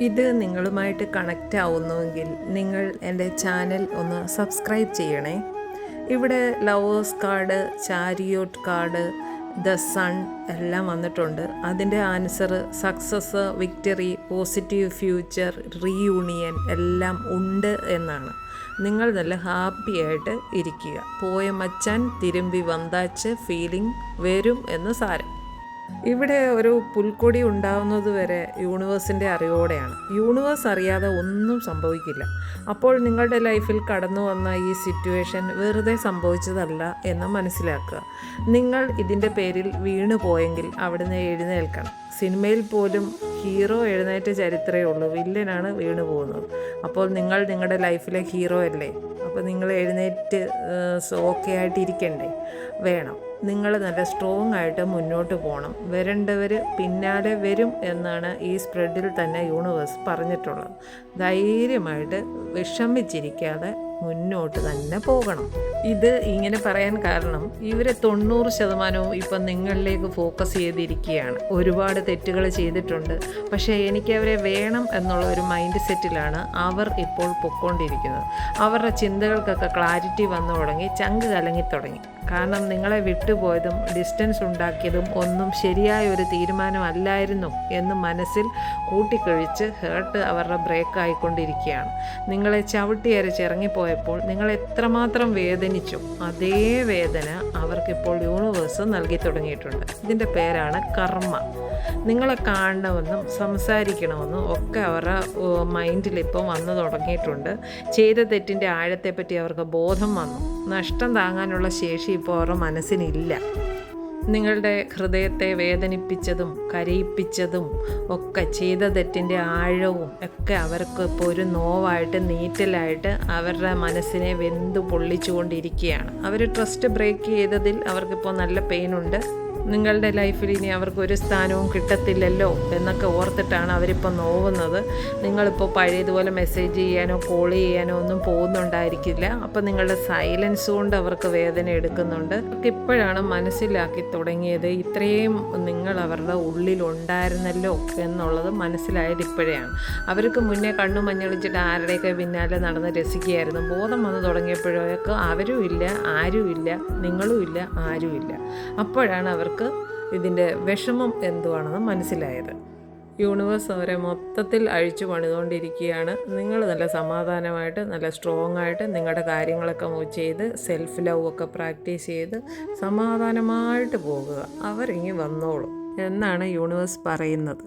ഇത് നിങ്ങളുമായിട്ട് കണക്റ്റ് ആവുന്നുവെങ്കിൽ നിങ്ങൾ എൻ്റെ ചാനൽ ഒന്ന് സബ്സ്ക്രൈബ് ചെയ്യണേ. ഇവിടെ lovers card, chariot card, the sun എല്ലാം വന്നിട്ടുണ്ട്. അതിൻ്റെ answer success, victory, positive future, reunion എല്ലാം ഉണ്ട് എന്നാണ്. നിങ്ങൾ നല്ല ഹാപ്പി ആയിട്ട് ഇരിക്കുക. പോയ മച്ചാൻ തിരുമ്പി വந்தாച്ച് ഫീലിംഗ് വരും എന്ന് സാരം. ഇവിടെ ഒരു പുൽക്കൊടി ഉണ്ടാവുന്നത് വരെ യൂണിവേഴ്സിൻ്റെ അറിവോടെയാണ്. യൂണിവേഴ്സ് അറിയാതെ ഒന്നും സംഭവിക്കില്ല. അപ്പോൾ നിങ്ങളുടെ ലൈഫിൽ കടന്നു വന്ന ഈ സിറ്റുവേഷൻ വെറുതെ സംഭവിച്ചതല്ല എന്ന് മനസ്സിലാക്കുക. നിങ്ങൾ ഇതിൻ്റെ പേരിൽ വീണു പോയെങ്കിൽ അവിടുന്ന് എഴുന്നേൽക്കണം. സിനിമയിൽ പോലും ഹീറോ എഴുന്നേറ്റ ചരിത്രമേ ഉള്ളൂ, വില്ലനാണ് വീണു പോകുന്നത്. അപ്പോൾ നിങ്ങൾ നിങ്ങളുടെ ലൈഫിലെ ഹീറോ അല്ലേ? അപ്പോൾ നിങ്ങൾ എഴുന്നേറ്റ് ഓക്കെ ആയിട്ടിരിക്കണ്ടേ? വേണം. നിങ്ങൾ നല്ല സ്ട്രോങ് ആയിട്ട് മുന്നോട്ട് പോകണം. വരേണ്ടവർ പിന്നാലെ വരും എന്നാണ് ഈ സ്പ്രെഡിൽ തന്നെ യൂണിവേഴ്സ് പറഞ്ഞിട്ടുള്ളത്. ധൈര്യമായിട്ട് വിഷമിച്ചിരിക്കാതെ മുന്നോട്ട് തന്നെ പോകണം. ഇത് ഇങ്ങനെ പറയാൻ കാരണം ഇവർ 90% ഇപ്പം നിങ്ങളിലേക്ക് ഫോക്കസ് ചെയ്തിരിക്കുകയാണ്. ഒരുപാട് തെറ്റുകൾ ചെയ്തിട്ടുണ്ട്, പക്ഷേ എനിക്കവരെ വേണം എന്നുള്ള ഒരു മൈൻഡ് സെറ്റിലാണ് അവർ ഇപ്പോൾ പൊയ്ക്കൊണ്ടിരിക്കുന്നത്. അവരുടെ ചിന്തകൾക്കൊക്കെ ക്ലാരിറ്റി വന്നു തുടങ്ങി, ചങ്ക് കലങ്ങി തുടങ്ങി. കാരണം നിങ്ങളെ വിട്ടുപോയതും ഡിസ്റ്റൻസ് ഉണ്ടാക്കിയതും ഒന്നും ശരിയായ ഒരു തീരുമാനമല്ലായിരുന്നു എന്ന് മനസ്സിൽ കൂട്ടിക്കഴിച്ച് ഹേർട്ട് അവരുടെ ബ്രേക്ക് ആയിക്കൊണ്ടിരിക്കുകയാണ്. നിങ്ങളെ ചവിട്ടിയരച്ചിറങ്ങിപ്പോയപ്പോൾ നിങ്ങൾ എത്രമാത്രം വേദനിച്ചു, അതേ വേദന അവർക്കിപ്പോൾ യൂണിവേഴ്സ് നൽകി തുടങ്ങിയിട്ടുണ്ട്. ഇതിൻ്റെ പേരാണ് കർമ്മ. നിങ്ങളെ കാണണമെന്നും സംസാരിക്കണമെന്നും ഒക്കെ അവരുടെ മൈൻഡിലിപ്പോൾ വന്നു തുടങ്ങിയിട്ടുണ്ട്. ചെയ്ത തെറ്റിൻ്റെ ആഴത്തെപ്പറ്റി അവർക്ക് ബോധം വന്നു. നഷ്ടം താങ്ങാനുള്ള ശേഷി ഇപ്പോൾ അവരുടെ മനസ്സിനില്ല. നിങ്ങളുടെ ഹൃദയത്തെ വേദനിപ്പിച്ചതും കരയിപ്പിച്ചതും ഒക്കെ ചെയ്ത തെറ്റിൻ്റെ ആഴവും ഒക്കെ അവർക്ക് ഇപ്പോൾ ഒരു നോവായിട്ട്, നീറ്റലായിട്ട് അവരുടെ മനസ്സിനെ വെന്തു പൊള്ളിച്ചുകൊണ്ടിരിക്കുകയാണ്. അവർ ട്രസ്റ്റ് ബ്രേക്ക് ചെയ്തതിൽ അവർക്കിപ്പോൾ നല്ല പെയിനുണ്ട്. നിങ്ങളുടെ ലൈഫിൽ ഇനി അവർക്കൊരു സ്ഥാനവും കിട്ടത്തില്ലല്ലോ എന്നൊക്കെ ഓർത്തിട്ടാണ് അവരിപ്പോൾ നോവുന്നത്. നിങ്ങളിപ്പോൾ പഴയതുപോലെ മെസ്സേജ് ചെയ്യാനോ കോൾ ചെയ്യാനോ ഒന്നും പോകുന്നുണ്ടായിരിക്കില്ല. അപ്പോൾ നിങ്ങളുടെ സൈലൻസ് കൊണ്ട് അവർക്ക് വേദന എടുക്കുന്നുണ്ട്. അവർക്ക് ഇപ്പോഴാണ് മനസ്സിലാക്കി തുടങ്ങിയത് ഇത്രയും നിങ്ങൾ അവരുടെ ഉള്ളിലുണ്ടായിരുന്നല്ലോ എന്നുള്ളത് മനസ്സിലായത് ഇപ്പോഴാണ്. അവർക്ക് മുന്നേ കണ്ണു മഞ്ഞളിച്ചിട്ട് ആരുടെയൊക്കെ പിന്നാലെ നടന്ന് രസിക്കുകയായിരുന്നു. ബോധം വന്ന് തുടങ്ങിയപ്പോഴൊക്കെ അവരും ഇല്ല, ആരുമില്ല, നിങ്ങളുമില്ല, ആരുമില്ല. അപ്പോഴാണ് അവർക്ക് ഇതിൻ്റെ വിഷമം എന്തുവാണെന്ന് മനസ്സിലായത്. യൂണിവേഴ്സ് അവരെ മൊത്തത്തിൽ അഴിച്ചു പണിതുകൊണ്ടിരിക്കുകയാണ്. നിങ്ങൾ നല്ല സമാധാനമായിട്ട്, നല്ല സ്ട്രോങ് ആയിട്ട് നിങ്ങളുടെ കാര്യങ്ങളൊക്കെ ചെയ്ത് സെൽഫ് ലവ് ഒക്കെ പ്രാക്ടീസ് ചെയ്ത് സമാധാനമായിട്ട് പോകുക. അവരിങ്ങി വന്നോളും എന്നാണ് യൂണിവേഴ്സ് പറയുന്നത്.